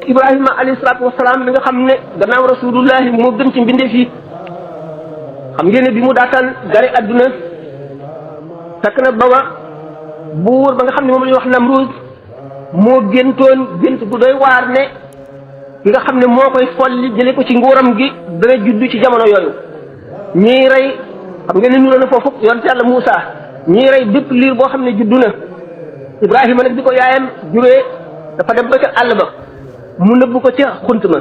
Ibrahima alayhi salaatu wasalaam bi nga xam ne gannaaw rasulullahi moo gën ci mbindeef yi xam ngeen ne bi mu daataan gare adduna fekk na baba buur ba nga xam ne moom la ñuy wax Namruud moo géntoon gént bu doy waar ne ki nga xam ne moo koy folli jële ko ci nguuram gi dana juddu ci jamono yooyu ñiy rey xam ngeen ne nuroo na foofu yonent yàlla Muusa ñiy rey bépp liir boo xam ne juddu na Ibrahima nag bi ko yaayam juree dafa dem ba ca àll ba mu nëbbu ko ca xunt ma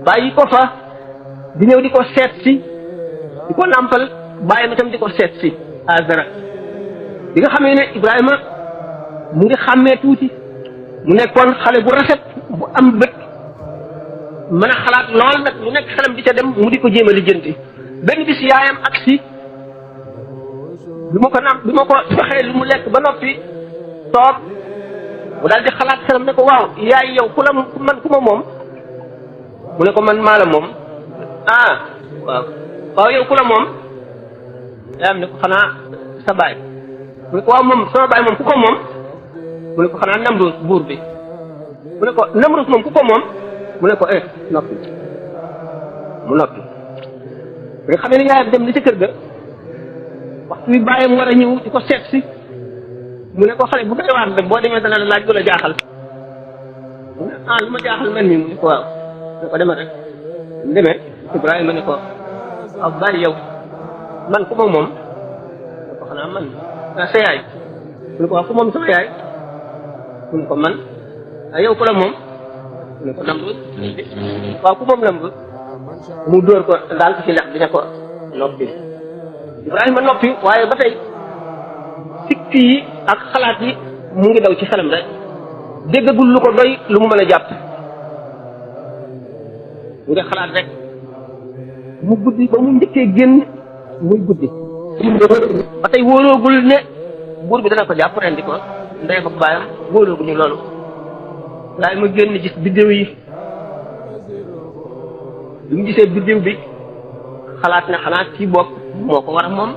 bàyyi ko fa di ñëw di ko seet si di ko nàmpal bàyyam itam di ko seet si Azara bi nga xamee ne Ibrahima mu ngi xàmmee tuuti mu nekkoon xale bu rafet bu am bët mën a xalaat lool nag lu nekk xelam di ca dem mu di ko jéem a lijjanti benn bis yaayam agsi bi ma ko joxee lu mu lekk ba noppi toog mu daal di xalaat xelam ne ko waaw yaay yow ku ma moom mu ne ko man maa la moom waaw yow ku la moom yaayam ne ko xanaa sa baay mu ne ko waaw moom sama baay moom ku ko moom mu ne ko xanaa Namruus buur bi mu ne ko Namruus moom ku ko moom mu ne ko noppi mu noppi bi nga xamee ne yaayam dem li ca kër ga waxtu bi bàyyam war a ñëw di ko seet si mu ne ko xale bu doy waar nag boo demee dana la laaj du la jaaxal mu ne lu ma jaaxal mel ni mu ne ko waaw ne ko demal rek mu demee Ibrahima ne ko waaw bàyyi yow man ku ma moom ne ko xanaa man sa yaay mu ne ko waaw ku moom sama yaay mu ne ko man yow ku la moom mu ne ko Namruud waaw ku moom Namruud mu dóor ko daal ko ci lex bi ne ko noppi Ibrahima noppi waaye ba tey sikki yi ak xalaat yi mu ngi daw ci xelam rek déggagul lu ko doy lu mu mën a jàpp mu ngi xalaat rek mu guddi ba mu njëkkee génn muy guddi ba tey wóoloogul ne buur bi dana ko jàpp rendi ko ndey ak baayam wóolooguñu loolu waaye ma génn gis biddéew yi bi mu gisee biddéew bi xalaat ne xanaa ci bopp moo ko war a moom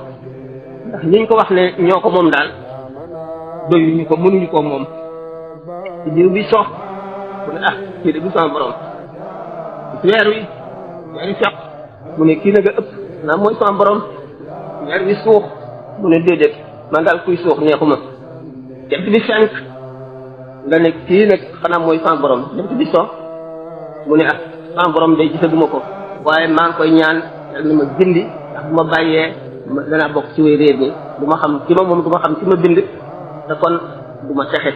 ndax ñi ko wax ne ñoo ko moom daal doyuñu ko mënuñu ko moom biddéew bi sox mu ne kii de du sama borom weer wi sox mu ne kii nag a ëpp naa mooy sama borom weer wi suux mu ne déedéet man daal kuy suux neexuma jant bi fenk nga ne kii nag xanaa mooy sama borom jant bi sox mu ne sama borom day gisaguma ko waaye maa ngi koy ñaan yàlla na ma gindi ndax bu ma bàyyee danaa bokk ci way réer ni du ma xam ki ma moom du ma xam ki ma bind te kon du ma texe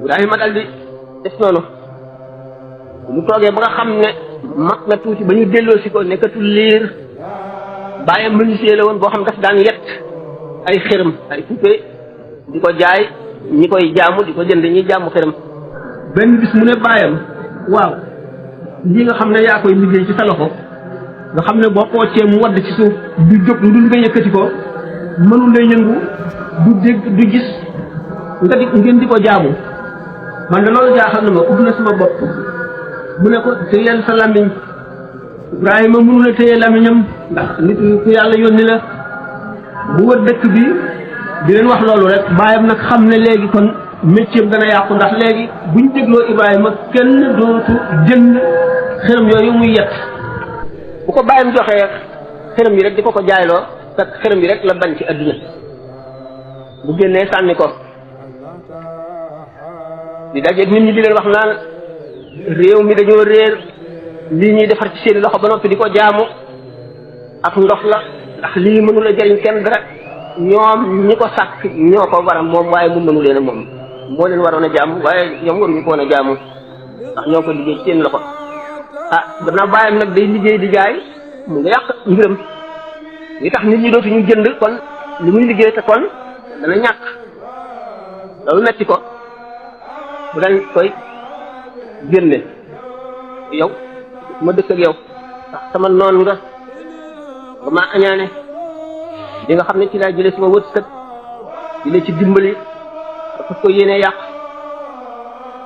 Ibrahima daal di def noonu mu toogee ba nga xam ne mag na tuuti ba ñu delloo si ko nekkatul liir bàyyam menuisier la woon boo xam daf daan yett ay xërëm ay poupée di ko jaay ñi koy jaamu di ko jënd ñi jaamu xërëm benn bis mu ne bàyyam waaw lii nga xam ne yaa koy liggéey ci sa loxo nga xam ne boo xoocee mu wadd ci suuf du jóg lu dul nga yëkkati ko mënul lay yëngu du dégg du gis nga di ngeen di ko jaamu man de loolu jaaxal na ma ubbi na sama bopp mu ne ko téyeel sa làmmiñ Ibrahima mënu la téye làmmiñam ndax nit ku yàlla yónni la bu wër dëkk bi di leen wax loolu rek bàyyam nag xam ne léegi kon métier dana yàqu ndax léegi buñ dégloo Ibrahima kenn dootu jënd xërëm yooyu muy yett bu ko bàyyam joxee xërëm yi rek di ko jaayloo fekk xërëm yi rek la bañ ci adduna bu génnee sànni ko di dajeeg nit ñi di leen wax naan réew mi dañoo réer lii ñuy defar ci seeni loxo ba noppi di ko jaamu ak ndox la ndax lii mënula jëriñ kenn dara ñoom ñi ko sàkk ñoo ko war a moom waaye mun mënu leen a moom moo leen waroon a jaamu waaye ñoom waruñu ko woon a jaamu ndax ñoo ko liggéey ci seen loxo gannaaw bàyyam nag day liggéey di jaay mu nga yàq mbiram li tax nit ñi dootuñu jënd kon li muy liggéey te kon dana ñàkk loolu metti ko bu dañ koy génne yow ma dëkk ak yow ndax sama noon nga ba maa añaane di nga xam ne ci laa jëlee sama wërsëg di la ci dimbali dafa ko yéene yàq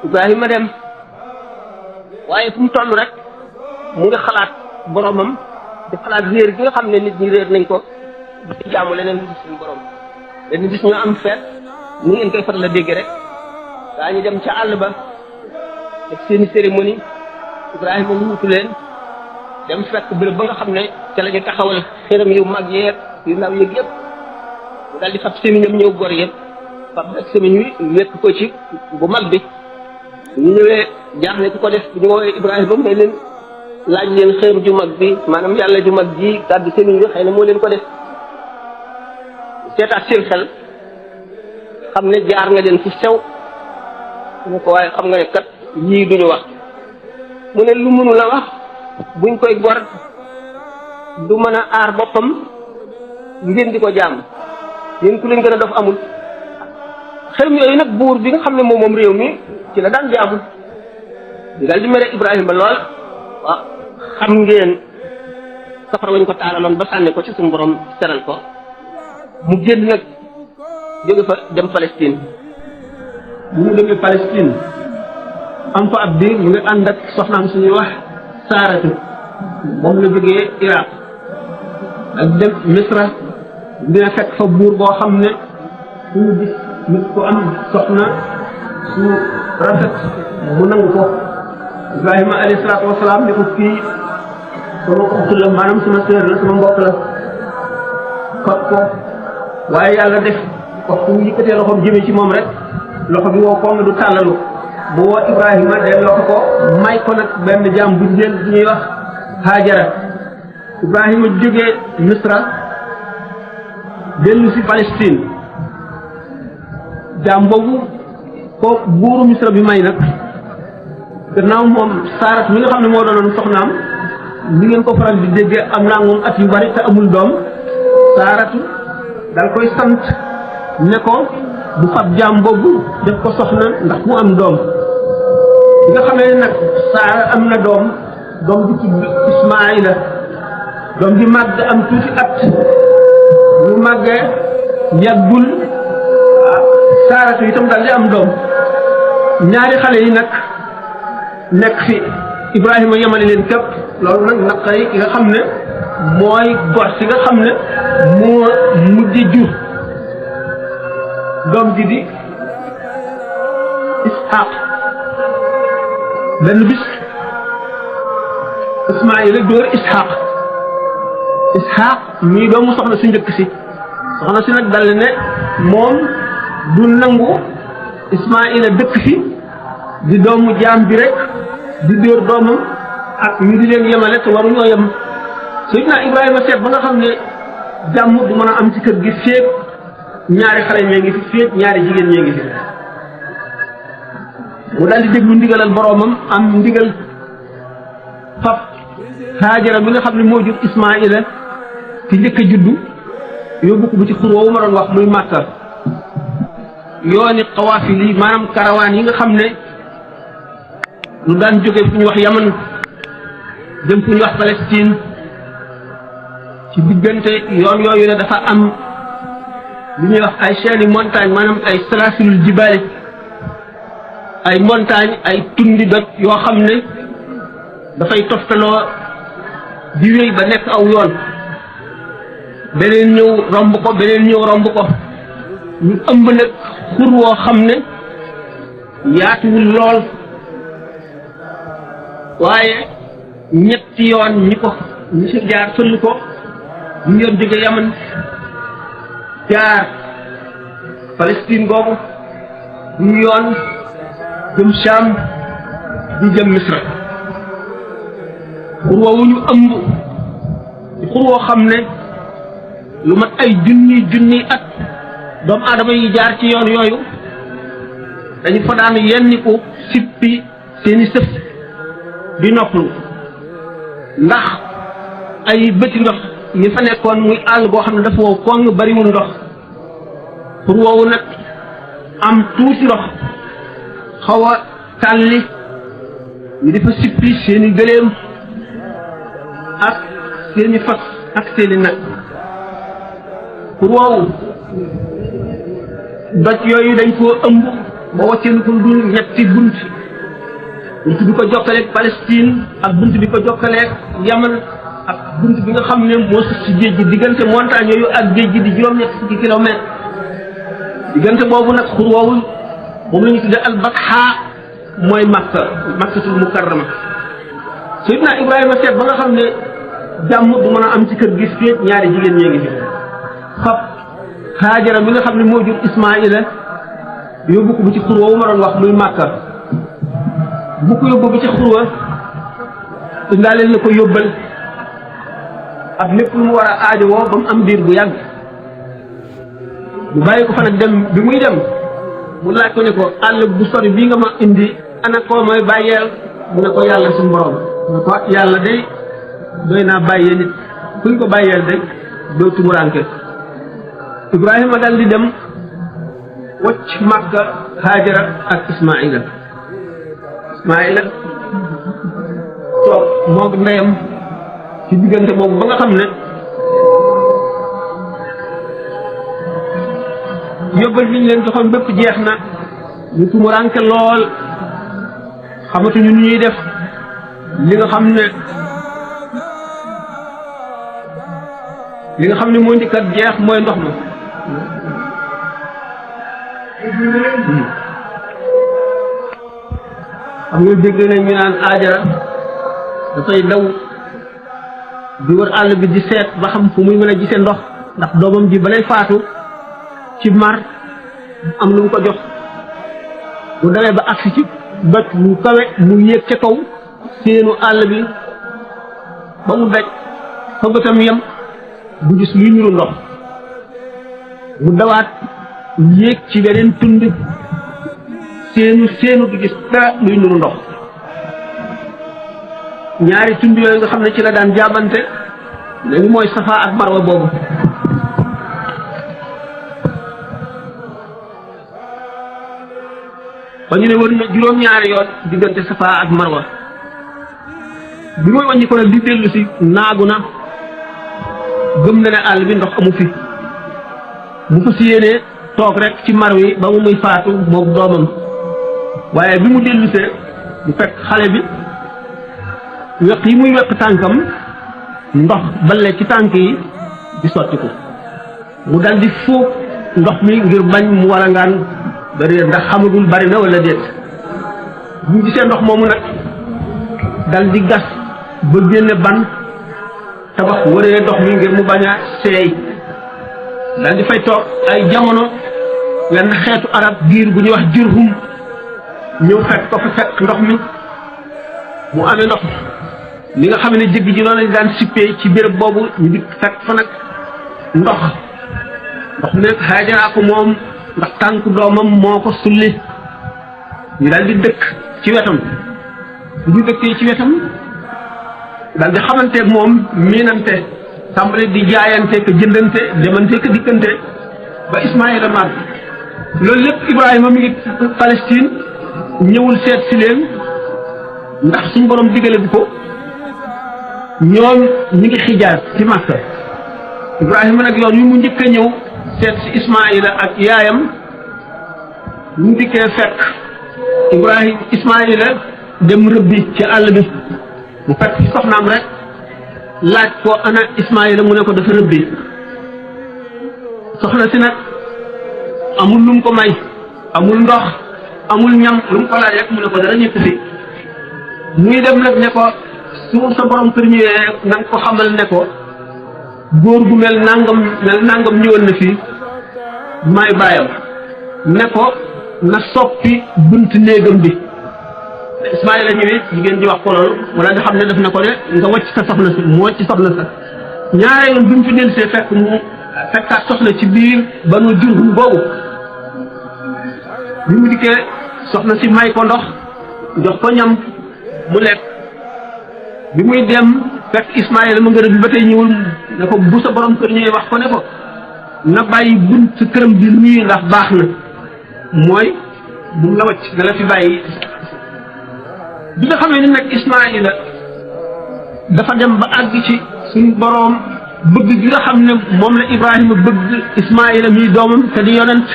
Ibrahima dem waaye fu mu toll rek mu ngi xalaat boromam di xalaat réer gi nga xam ne nit ñi réer nañ ko di jaamu leneen lu suñu borom lenn bis ñu am feet ni ngeen koy faral a dégg rek daa ñu dem ca àll ba def seeni cérémonie Ibrahima wuutu leen dem fekk béréb ba nga xam ne ca la ñu taxawal xëram yu mag yeeg yu ndaw yeeg yëpp mu daal di fab sémiñam ñëw gor yëpp fab ak sémiñ wi wekk ko ci bu mag bi ñu ñëwee jaaxle ku ko def bu ñu woowee Ibrahima may leen laaj leen xër ju mag bi maanaam yàlla ju mag ji gàddu sémiñ bi xëy na moo leen ko def seetaat seen xel xam ne jaar nga leen fu sew mu ko waaye xam nga ne kat yii duñu wax mu ne lu mënu la wax buñ koy gor du mën a aar boppam ngeen di ko jaam yéen ku leen gën a dof amul xërëm yooyu nag buur bi nga xam ne moom réew mi ci la daan jaamu di daal di mere Ibrahima lool waaw xam ngeen safara wañ ko taalaloon ba sànni ko ci suñu borom seral ko mu génn nag jóge fa dem Palestine bu mu demee Palestine am fa ab biir mu ngi ànd ak soxnaam suñuy wax Saaratu moom la jógee Iraq ak dem Misra dina fekk fa buur boo xam ne suñu gis nit ko am soxna su rafet mu nangu ko Ibrahima alayhi salaatu wasalaam ne ko kii sama uxtu la maanaam sama sœur la sama mbokk la kot ko waaye yàlla def waxtu mu yëkkatee loxoom jëmee ci moom rek loxo bi woo koo nga du tàllalu bu woo Ibrahima day loxo ko may ko nag benn jaam bu jigéen bu ñuy wax Haajara Ibrahima jógee Misra dellu si Palestine jaam boobu ko buuru Misra bi may nag gannaaw moom Saarat mi nga xam ne moo doonoon soxnaam li ngeen ko faral di dégg am naa moom at yu bari te amul doom Saaratu dal koy sant ne ko bu fab jaam boobu def ko soxna ndax mu am doom bi nga xamee nag Saara am na doom bi tudd Ismaayila doom bi màgg am tuuti at bu màggee yàggul Saaratu itam daal di am doom ñaari xale yi nag nekk fi Ibrahima yemale leen képp loolu nag naqari ki nga xam ne mooy gor si nga xam ne moo mujj jur doom ji di Isxaaq benn bis Ismaayila dóor Isxaaq mii doomu soxna si njëkk si soxna si nag dal ne moom du nangu Ismaayila dëkk fi di doomu jaam bi rek di dóor doomam ak ñu di leen yemale te waruñoo yem Seydina Ibrahima seet ba nga xam ne jàmm du mën a am ci kër gi féeg ñaari xale ñee ngi fi féeg ñaari jigéen ñee ngi fi mu daal di déglu ndigalal boroomam am ndigal fab Haajara bi nga xam ne moo jur Ismaayila ki njëkk a juddu yóbbu ko bu ci xur woowu ma doon wax muy Makka yooni xawaafil yi maanaam karawaan yi nga xam ne lu daan jóge fu ñu wax Yaman jëm fu ñu wax Palestine ci diggante yoon yooyu ne dafa am lu ñuy wax ay chaînes montagne maanaam ay salaasilul jibaali ay montagne ay tundi doj yoo xam ne dafay toftaloo di wéy ba nekk aw yoon beneen ñëw romb ko beneen ñëw romb ko ñu ëmb nag xur woo xam ne yaatuwul lool waaye ñetti yoon ñi si jaar fëll ko ñu yoon jóge Yaman jaar Palestine boobu ñu yoon jëm Sham di jëm Misra xur woowu ñu ëmb xur woo xam ne lu mat ay junni at doomu aadama yi jaar ci yoon yooyu dañu fa daan yenniku sippi seeni sëf di noppalu ndax ay bëti ndox yi fa nekkoon muy àll boo xam ne dafa wow koŋ bariwul ndox pour woowu nag am tuuti ndox xaw a tàlli ñu di fa sippi seeni gëléem ak seeni fas ak seeni nag pour woowu doj yooyu dañ koo ëmb ba wàcceelu ko dul ñetti bunt bi ko jokkaleeg Palestine ak bunt bi ko jokkaleeg Yaman ak bunt bi nga xam ne moo sës ci géej gi diggante montagne yooyu ak géej gi di juróom-ñett fukki kilomètre diggante boobu nag xur woowu moom la ñu tuddee al-Batha mooy Makkatul Mukarrama. Seydina Ibrahima seet ba nga xam ne jàmm du mën a am ci kër gis féet ñaari jigéen ñee ngi fi fab Haajara mi nga xam ne moo jur Ismaïla yóbbu ko bu ci xurwa wu ma doon wax muy Makka bu ko yóbbu bu ci xurwa indaaleel na ko yóbbal ak lépp lu mu war a aajowoo ba mu am diir bu yàgg mu bàyyi ko fa nag dem bi muy dem mu laaj ko ne ko àll bu sori bii nga ma indi ana koo mooy bàyyeel mu ne ko yàlla suñu borom mu ne ko yàlla day doy naa bàyyee nit kuñ ko bàyyeel day doo tumuraanke Ibrahima dal di dem wacc Makka Haajara ak Ismaïla toog moog ndeyam ci diggante boobu ba nga xam ne yóbbal bi ñu leen joxoon bépp jeex na ñu tumuranke lool xamatuñu nu ñuy def li nga xam ne moo njëkkat jeex mooy ndox ma xam nga dégg nañ ñu naan Haajara dafay daw di wër àll bi di seet ba xam fu muy mën a gisee ndox ndax doomam ji balay faatu ci mar am lu mu ko jox bu demee ba agsi ci doj mu kawe mu yéeg ca kaw seenu àll bi ba mu daj fa bëtam yem bu gis luy niru ndox mu dawaat yéeg ci beneen tund seenu du gis dara luy niru ndox ñaari tund yooyu nga xam ne ci la daan jaabante léegi mooy Safa ak Marwa boobu ba ñu ne wër na juróom-ñaari yoon diggante Safa ak Marwa bi mooy wàññi ko nag di dellu si naagu na gëm na ne àll bi ndox amu fi mu fa si yéenee toog rek ci mar wi ba mu muy faatu moog doomam waaye bi mu dellusee mu fekk xale bi weq yi muy weq tànkam ndox balle ci tànk yi di sotti ko mu dal di fóog ndox mi ngir bañ mu war a ngaan ba réer ndax xamagul bari na wala déet bu ñu gisee ndox moomu nag dal di gas ba génne ban tabax wëree ndox mi ngir mu bañ a seey dal di fay toog ay jamono wenn xeetu arab giir bu ñuy wax Jurhum ñëw fekk ko fa fekk ndox mi mu amee ndox li nga xam ne jëgg ji noonu lañ daan sippee ci béréb boobu ñu di fekk fa nag ndox mi nag Haajara ko moom ndax tànk doomam moo ko sulli ñu daal di dëkk ci wetam bu ñu dëkkee ci wetam daal di xamanteeg moom miinante tàmbali di jaayante ka jëndante demante ka dikkante ba Ismaïla màgg loolu lépp Ibrahima mi ngi Palestine ñëwul seet si leen ndax suñu borom digale bu ko ñoom ñu ngi Xijaaz ci Makka Ibrahima nag yoon yu mu njëkk a ñëw seet si Ismaïla ak yaayam ñu dikkee fekk Ismaïla dem rëbbi ci àll bi mu fekk ci soxnaam rek laaj ko ana Ismaïla mu ne ko dafa rëbbi soxna si nag amul lu mu ko may amul ndox amul ñam lu mu ko laaj rek mu ne ko dara ñëpp fi muy dem nag ne ko su sa borom kër ñëwee na nga ko xamal ne ko góor gu mel nangam ñëwoon na fii may bàyyam ne ko na soppi bunt néegam bi Ismaïla ñëwee jigéen ji wax ko loolu wala nga xam ne def na ko ne nga wàcc sa soxna si mu wàcc soxna sa ñaare yoon bi mu fi dellusee fekk mu fekkaat soxna ci biir Banu Jurhum boobu bi mu dikkee soxna si may ko ndox jox ko ñam mu lekk bi muy dem fekk Ismaïla ma nga rëbb ba tey ñëwul ne ko bu sa borom kër ñëwee wax ko ne ko na bàyyi bunt këram bi nii ndax baax na mooy bu mu la wàcc da la fi bàyyi bi nga xamee ni nag Ismaïla dafa dem ba àgg ci suñu boroom bëgg gi nga xam ne moom la Ibrahima bëgg Ismaïla mii doomam te di yonent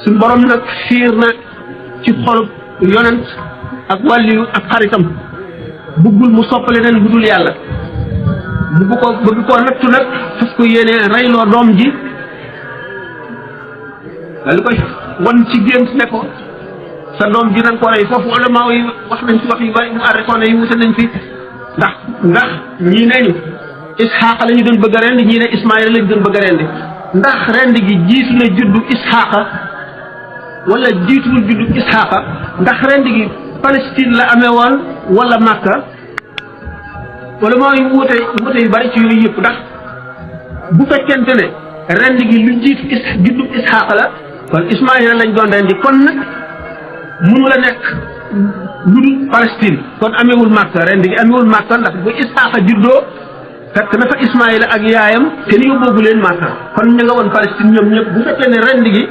suñu boroom nag fiir na ci xolub yonent ak wàlliyu ak xaritam bëggul mu soppale leen bu dul yàlla bëgg koo nattu nag fas ko yéene reyloo doom ji daal di koy wan ci gént ne ko sa doom ji nañ ko rey foofu ulama yi wax nañ ci wax yu bari mu arrêté yi wute nañ fi ndax ñii neñu Isxaaqa la ñu doon bëgg a rendi ñii ne Ismaayila lañ doon bëgg a rendi ndax rendi gi jiitu na juddu Isxaaqa wala jiituwul juddu Isxaaqa ndax rendi gi Palestine la amee woon wala Makka wala mooy wuute yu bari ci yooyu yëpp ndax bu fekkente ne rendi gi lu jiitu juddu Isxaaqa la kon Ismaayila lañ doon rendi kon nag mënu la nekk lu dul Palestine kon amewul Makka rendi gi amewul Makka ndax bu Isxaaqa juddoo fekk na fa Ismaayila ak yaayam kenn yóbboogu leen Makka kon ñu nga woon Palestine ñoom ñëpp bu fekkee ne rendi gi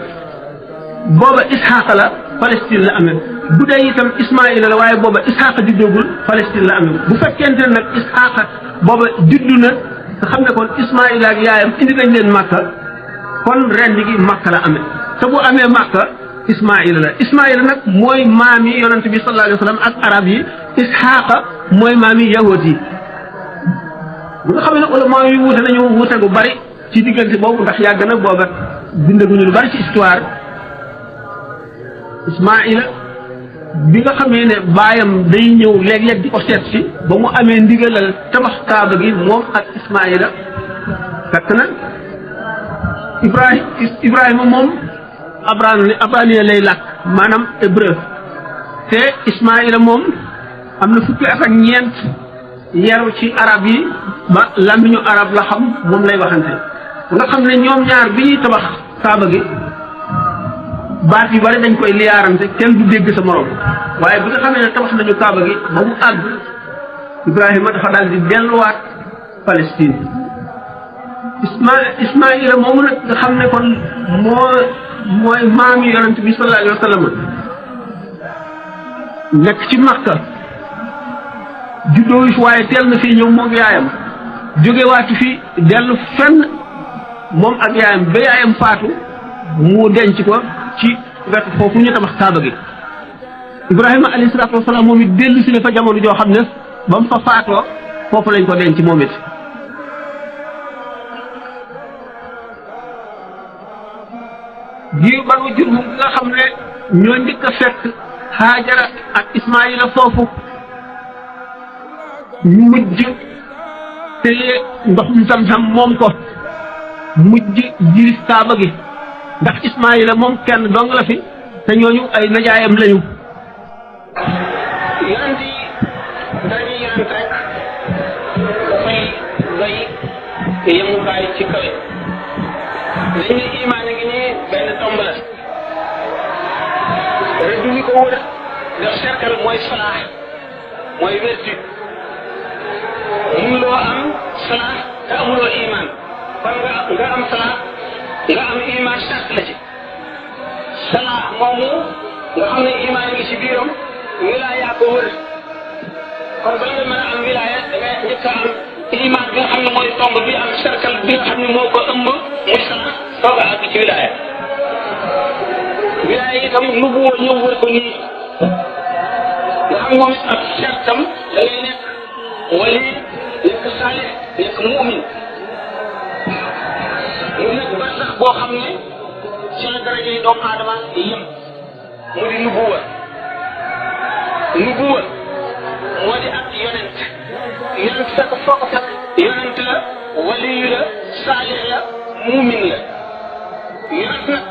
booba Isxaaqa la Palestine la amee bu dee itam Ismaayila la waaye booba Isxaaqa juddoogul Palestine la amee bu fekkente ne nag Isxaaqa booba juddu na nga xam ne kon Ismaayila ak yaayam indi nañ leen Makka kon rendi gi Makka la amee te bu amee Makka Ismaayila la Ismaayila nag mooy maam yi yonent bi sallallahu alayhi wa sallam ak arab yi Isxaaqa mooy maam yi yahud yi bu nga xam ne wala maam yi wuute nañu wuute gu bari ci diggante boobu ndax yàgg na booba bindaguñu lu bari ci histoire Ismaayila bi nga xamee ne baayam day ñëw léeg-léeg di ko seet si ba mu amee ndigalal tabax kaaba gi moom ak Ismaayila fekk na Ibrahima moom abraniya lay làkk maanaam hébreu te Ismaayila moom am na fukki at ak ñeent yaru ci arab yi ba làmmiñu arab la xam moom lay waxante nga xam ne ñoom ñaar bi ñuy tabax kaaba gi baat yu bari dañ koy liyaarante kenn du dégg sa morom waaye bi nga xamee ne tabax nañu kaaba gi ba mu àgg Ibrahima dafa daal di delluwaat Palestine Ismaayila moomu nag nga xam ne kon mooy maam yi yonent bi sallallahu alayhi wa sallam nekk ci Makka juddoo fi waaye teel na fii ñëw moom yaayam jógewaatu fi dellu fenn moom ak yaayam ba yaayam faatu mu denc ko ci wetu foofu ñu tabax kaaba gi Ibrahima alayhi salaatu wasalaam moom it dellu si la fa jamono joo xam ne ba mu fa faatoo foofu lañ ko denc moom it giir Banu Jurhum nga xam ne ñoo njëkk a fekk Haajara ak Ismaayila foofu ñu mujj te ndoxum Zamzam moom ko mujj jiris kaaba gi ndax Ismaayila moom kenn dong la fi te ñooñu ay najaayam lañu yonent yi dañuy yonent rek dafay doy yemukaay ci kawe dañ ne imaan gi nii benn tomb la rek du ko wër def cercle mooy salaax mooy vertu mënuloo am salaax te amuloo imaan kon nga am salaax nga am imaan sart la ci salaax moomu nga xam ne imaan ngi ci biiram wilaaya ko wër kon ba nga mën a am wilaaya da ngay njëkk a am imaan bi nga xam ne mooy tomb bi am cercle bi nga xam ne moo ko ëmb muy salaax soog a àgg ci wilaaya wilaaya itam lu bu ñëw wër ko nii nga xam moom it ak sartam da ngay nekk wali nekk saalix nekk muumin mu nekk ba sax boo xam ne ci la daraja yi doomu aadama yem mu di nubuwa moo di ak yonent fekk foo ko fekk yonent la waliyu la saalix la muumin la yonent nag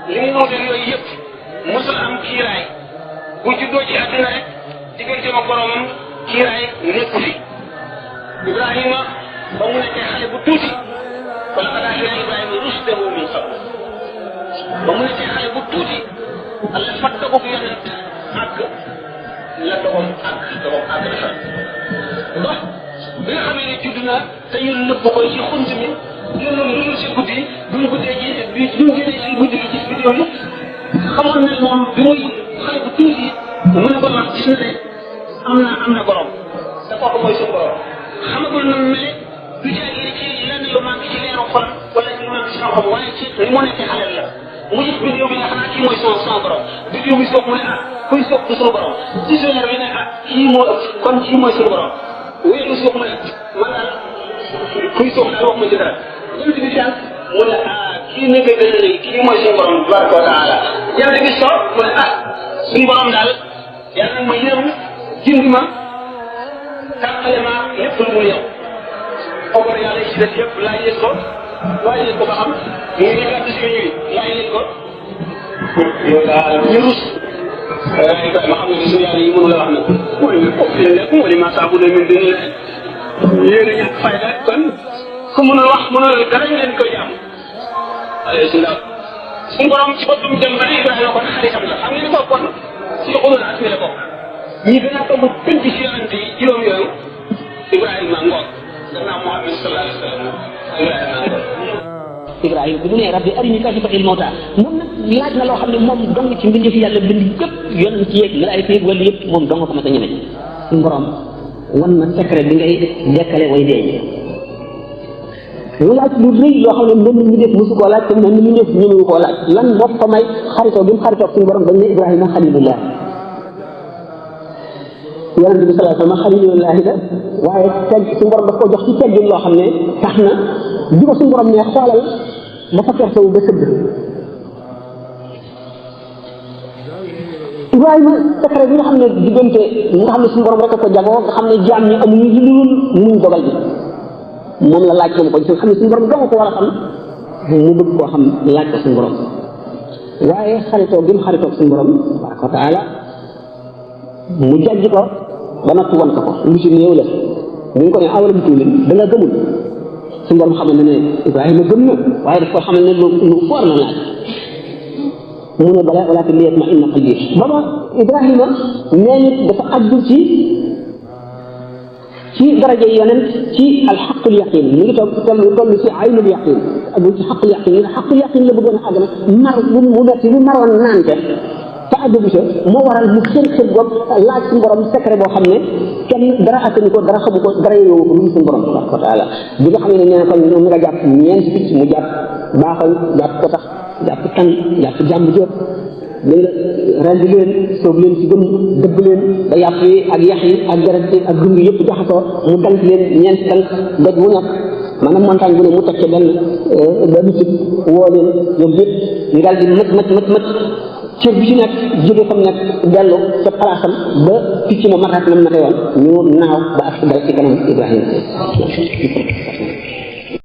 li mu wuute yooyu yëpp mosul am kiiraay bu juddoo ci àdduna rek diggante ma boromam kiiraay nekku fi Ibrahima ba mu nekkee xale bu tuuti wala xanaa Ibrahima rushdahu min qabl ba mu nekkee xale bu tuuti Allah fàtte ko yonent àgg la doomam àgg na fa ndox bi nga xamee ne judd na te ñu nëbb ko ci xunt mi loolu lu dul si guddi duñ guddee ji duñ jëlee si guddi gi ci vidéo yi xamoon ne moom bi muy xale bu tuuti mën ko wax gis na ne am na borom te kooku mooy suñu borom xamagul na ne du jaagee ci lenn lu manqué ci leeru xol wala ci lu manqué ci xam-xam waaye ci li mu nekkee xale la mu gis vidéo bi nga xam ne kii mooy son borom vidéo bi soog mu ne kuy soog du suñu borom ci leer bi ne kii moo ëpp kon kii mooy suñu borom wéeru soog mu ne man daal kuy soog daal wax ma ci dara jënd bi daal mu ne kii nekk gën a léegi kii mooy suñu borom tabaraka wa taala jënd bi soog mu ne suñu borom daal yàlla nag ma yërëm jindi ma tàqale ma lépp lu mu yow xabar yàlla yi ci des yëpp laaj leen ko ba xam ñu ngi gàtt si ñu laaj leen ko ñu rus ma xam ne suñu yàlla yi mënu la wax nag mooy lekk mooy ma saabu de min dina yéen a ñàkk fayda kon ku mënul wax mënul dara ñu leen koy jàmm allez suñu borom ci boppam dem ba ne Ibrahima kon xaritam la xam nga ni ko kon si xulul ak la ko ñi gën a toog tënk si yonante yi juróom yooyu Ibrahima ngoog gannaaw Muhammad sallallahu alayhi wa sallam Ibrahima bi mu ne rabbi arini kayfa tuhyil mawta moom nag laaj na loo xam ne moom dong ci mbindeef yàlla bind yëpp yonent ci yeeg malaayika yeeg wala yëpp moom dong ko mas a ñeme suñu borom wan ma secret bi ngay dekkale way dee lu laaj lu rëy loo xam ne mel ni def musu koo laaj te mel ni def ñëmewu koo laaj lan moo ko may xaritoo gi mu xaritoo suñu borom dañ ne Ibrahima xalilullah yonent bi sallallahu alayhi wa sallam xalilullah la waaye teg suñu borom daf ko jox ci teggin loo xam ne tax na di ko suñu borom ne xoolal dafa kersawu ba sëgg Ibrahima secret bi nga xam ne diggante nga xam ne suñu borom rek a ko jagoo nga xam ne jaam ñi amuñu lu dul muñ dogal bi moom la laaj ko ko xam ne suñu borom dong ko war a xam mu bëgg koo xam laaj ko suñu borom waaye xaritoo gi mu xaritoo suñu borom tabaraka wa taala mu jàjj ko ba noppi wan ko lu ci néew la mu ngi ko ne awalam tuumin da nga gëmul suñu borom xamal ne Ibrahima gëm na waaye daf ko xamal ne lu foor la laaj mu ne bala walakin liyatma'inna qalbi baba Ibrahima nee nit dafa àgg ci daraja yonent ci alxaqul yaqin mi ngi toll ci aynul yaqin ak ci xaqul yaqin yi xaqul yaqin la bëggoon a àgg nag mar mu metti bi maroon naan te àggu ca moo waral mu xër bopp laaj suñu borom secret boo xam ne kenn dara attanu ko dara xamu ko dara yowu ko lu suñu borom tabaraka wa taala bi nga xam ne nee na kon mu nga jàpp ñeenti picc mu jàpp baaxal jàpp ko tax jàpp tan jàpp jàmb jëpp li nga rendi leen soob leen ci gëm dëbb leen ba yàpp yi ak yax yi ak deret yi ak dund yëpp jaxasoo mu dank leen ñeenti dank doj wu nekk maanaam montagne bu ne mu teg ca benn ci woo leen ñoom yëpp ñu daal di mët cër bi ci nekk jóge fa mu nekk dellu ca palaasam ba picc ma mataat na mu mate woon ñu naaw ba ak dal ci kanam Ibrahima